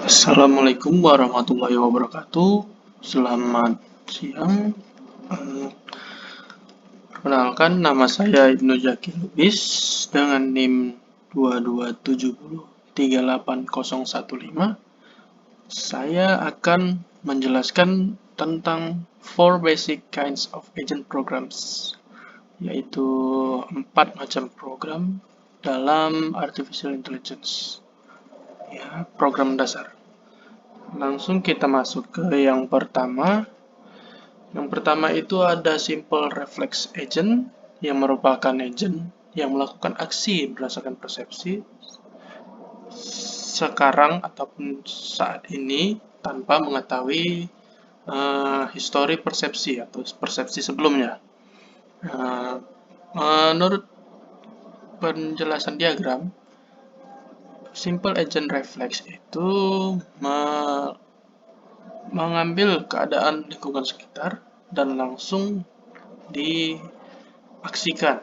Assalamualaikum warahmatullahi wabarakatuh. Selamat siang. Eh, Perkenalkan, nama saya Ibnu Zaki Lubis dengan NIM 227038015. Saya akan menjelaskan tentang four basic kinds of agent programs, yaitu 4 macam program dalam artificial intelligence. Ya, program dasar. Langsung kita masuk ke yang pertama. Yang pertama itu ada simple reflex agent yang merupakan agent yang melakukan aksi berdasarkan persepsi sekarang ataupun saat ini tanpa mengetahui histori persepsi atau persepsi sebelumnya. Menurut penjelasan diagram, simple agent reflex itu mengambil keadaan lingkungan sekitar dan langsung diaksikan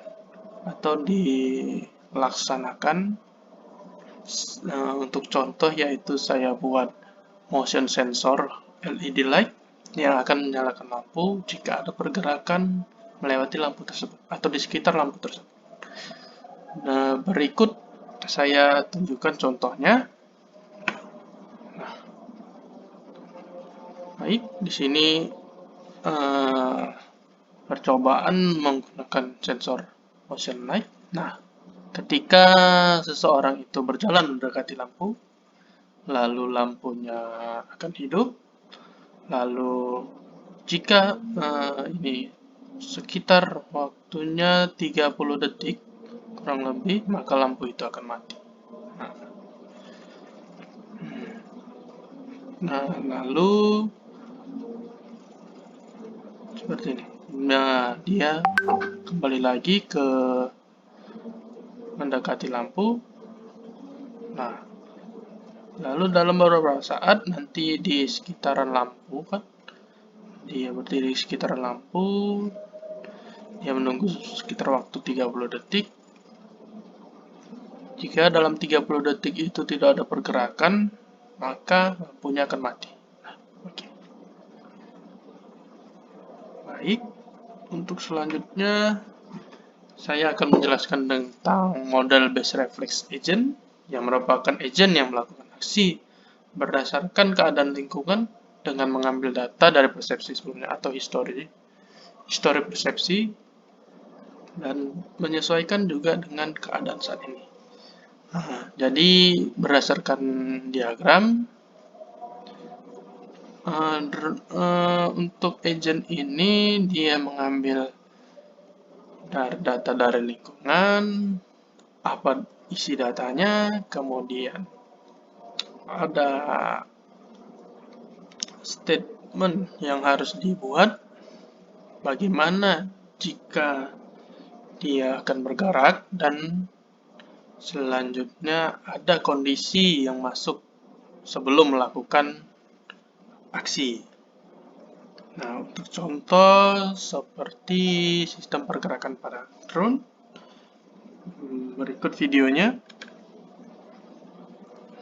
atau dilaksanakan. Untuk contoh yaitu saya buat motion sensor LED light yang akan menyalakan lampu jika ada pergerakan melewati lampu tersebut atau di sekitar lampu tersebut. Nah, berikut saya tunjukkan contohnya. Baik, di sini percobaan menggunakan sensor motion light. Nah, ketika seseorang itu berjalan mendekati lampu, lalu lampunya akan hidup. Lalu jika ini sekitar waktunya 30 detik kurang lebih, maka lampu itu akan mati. Nah, lalu seperti ini. Nah, dia kembali lagi ke mendekati lampu. Nah, lalu dalam beberapa saat nanti di sekitaran lampu kan, dia berdiri di sekitaran lampu, dia menunggu sekitar waktu 30 detik. Jika dalam 30 detik itu tidak ada pergerakan, maka lampunya akan mati. Nah, oke. Baik, untuk selanjutnya saya akan menjelaskan tentang model base reflex agent yang merupakan agent yang melakukan aksi berdasarkan keadaan lingkungan dengan mengambil data dari persepsi sebelumnya atau histori persepsi dan menyesuaikan juga dengan keadaan saat ini. Jadi berdasarkan diagram, untuk agent ini dia mengambil data dari lingkungan, apa isi datanya, kemudian ada statement yang harus dibuat, bagaimana jika dia akan bergerak, dan selanjutnya ada kondisi yang masuk sebelum melakukan aksi. Nah, untuk contoh seperti sistem pergerakan pada drone, berikut videonya.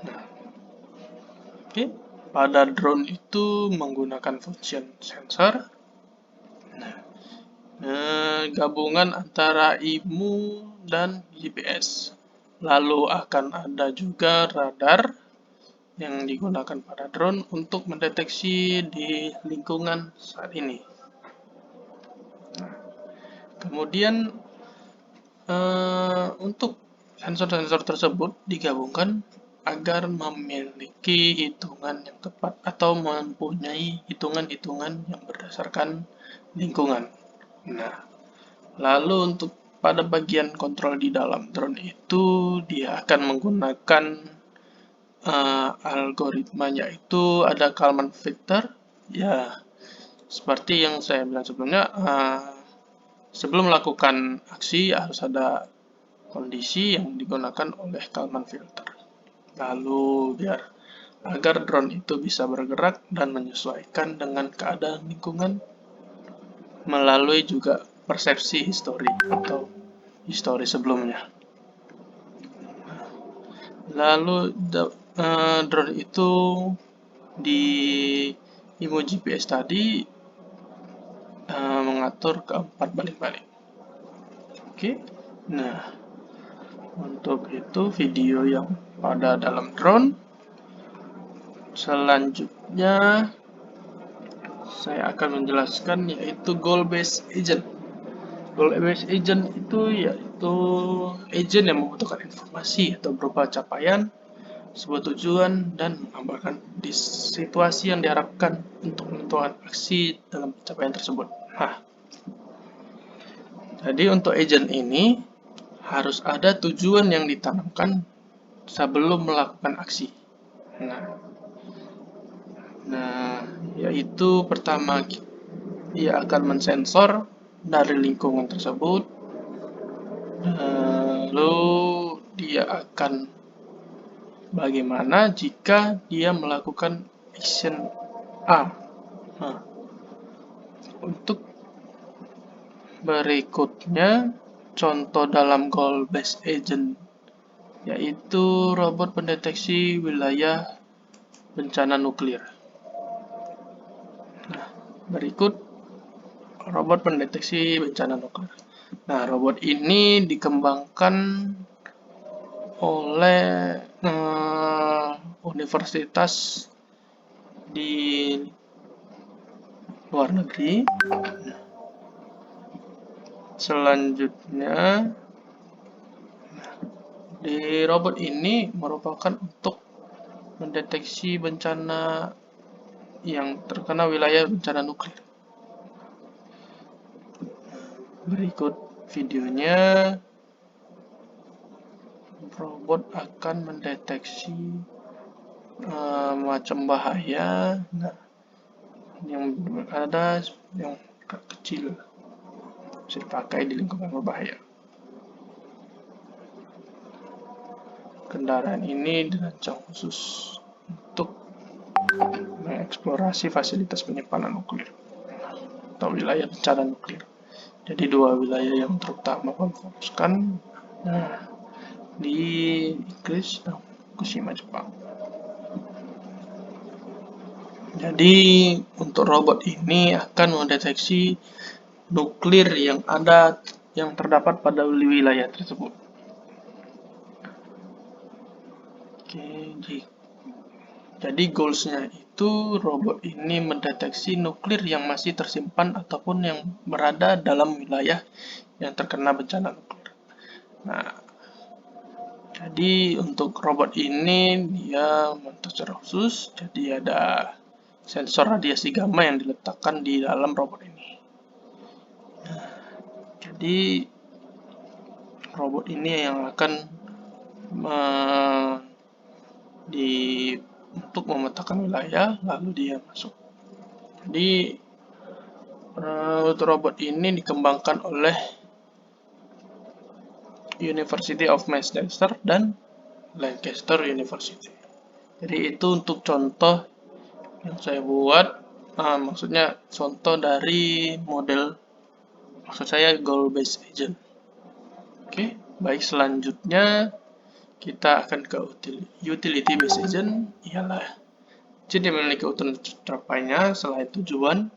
Nah, oke, pada drone itu menggunakan function sensor. Gabungan antara IMU dan GPS. Lalu akan ada juga radar yang digunakan pada drone untuk mendeteksi di lingkungan saat ini. Nah, kemudian untuk sensor-sensor tersebut digabungkan agar memiliki hitungan yang tepat atau mempunyai hitungan-hitungan yang berdasarkan lingkungan. Nah, lalu untuk pada bagian kontrol di dalam drone itu dia akan menggunakan algoritmanya itu ada Kalman filter. Ya, seperti yang saya bilang sebelumnya, sebelum melakukan aksi harus ada kondisi yang digunakan oleh Kalman filter. Lalu agar drone itu bisa bergerak dan menyesuaikan dengan keadaan lingkungan melalui juga persepsi histori atau histori sebelumnya. Lalu drone itu di IMO GPS tadi mengatur keempat baling-baling. Oke, nah untuk itu video yang pada dalam drone. Selanjutnya saya akan menjelaskan yaitu goal based agent. Goal based agent itu yaitu agent yang membutuhkan informasi atau berupa capaian, sebuah tujuan, dan menggambarkan di situasi yang diharapkan untuk menentukan aksi dalam pencapaian tersebut. Nah, jadi untuk agent ini harus ada tujuan yang ditanamkan sebelum melakukan aksi. Nah, yaitu pertama ia akan mensensor dari lingkungan tersebut, lalu dia akan bagaimana jika dia melakukan action A. Nah, untuk berikutnya contoh dalam goal based agent yaitu robot pendeteksi wilayah bencana nuklir. Nah, berikut robot pendeteksi bencana nuklir. Nah, robot ini dikembangkan oleh universitas di luar negeri. Selanjutnya, di robot ini merupakan untuk mendeteksi bencana yang terkena wilayah bencana nuklir. Berikut videonya, robot akan mendeteksi macam bahaya. Nah, yang ada yang kecil bisa dipakai di lingkungan berbahaya. Kendaraan ini dirancang khusus untuk mengeksplorasi fasilitas penyimpanan nuklir atau wilayah bencana nuklir. Jadi dua wilayah yang terutama memfokuskan di Inggris dan Fukushima, Jepang. Jadi untuk robot ini akan mendeteksi nuklir yang terdapat pada wilayah tersebut. Oke, jadi goalsnya itu robot ini mendeteksi nuklir yang masih tersimpan ataupun yang berada dalam wilayah yang terkena bencana nuklir. Nah, jadi untuk robot ini dia membentuk secara khusus, jadi ada sensor radiasi gamma yang diletakkan di dalam robot ini. Nah, jadi robot ini yang akan untuk memetakan wilayah, lalu dia masuk. Jadi robot ini dikembangkan oleh University of Manchester dan Lancaster University. Jadi itu untuk contoh yang saya buat, maksudnya contoh dari model, maksud saya goal based agent. Oke, baik, selanjutnya kita akan ke utility based agent. Ialah agent yang memiliki utusan tercapainya selain tujuan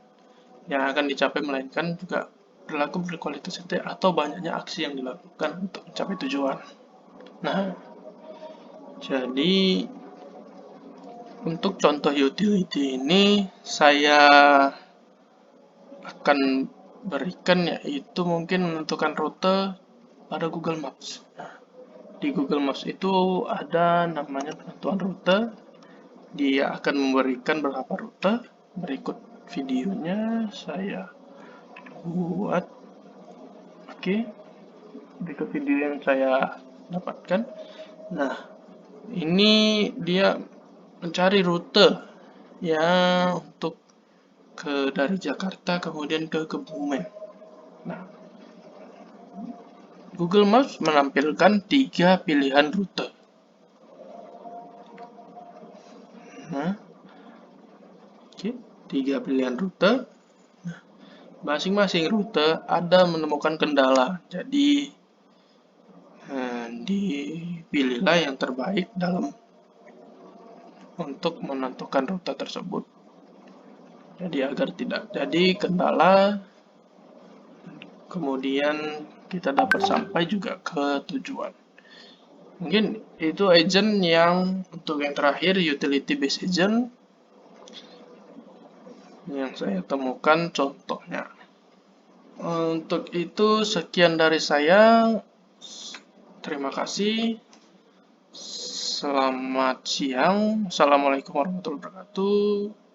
yang akan dicapai, melainkan juga perilaku berkualitas atau banyaknya aksi yang dilakukan untuk mencapai tujuan. Nah, jadi untuk contoh utility ini saya akan berikan yaitu mungkin menentukan rute pada Google Maps. Nah, di Google Maps itu ada namanya penentuan rute. Dia akan memberikan beberapa rute. Berikut videonya saya buat. Oke, berikut video yang saya dapatkan. Nah, ini dia mencari rute ya untuk dari Jakarta kemudian ke Kebumen. Nah, Google Maps menampilkan 3 pilihan rute. Nah, oke, 3 pilihan rute. Nah, masing-masing rute ada menemukan kendala. Jadi dipilihlah yang terbaik dalam untuk menentukan rute tersebut. Jadi agar tidak jadi kendala, kemudian kita dapat sampai juga ke tujuan. Mungkin itu agent yang untuk yang terakhir, utility based agent, yang saya temukan contohnya. Untuk itu sekian dari saya. Terima kasih. Selamat siang. Assalamualaikum warahmatullahi wabarakatuh.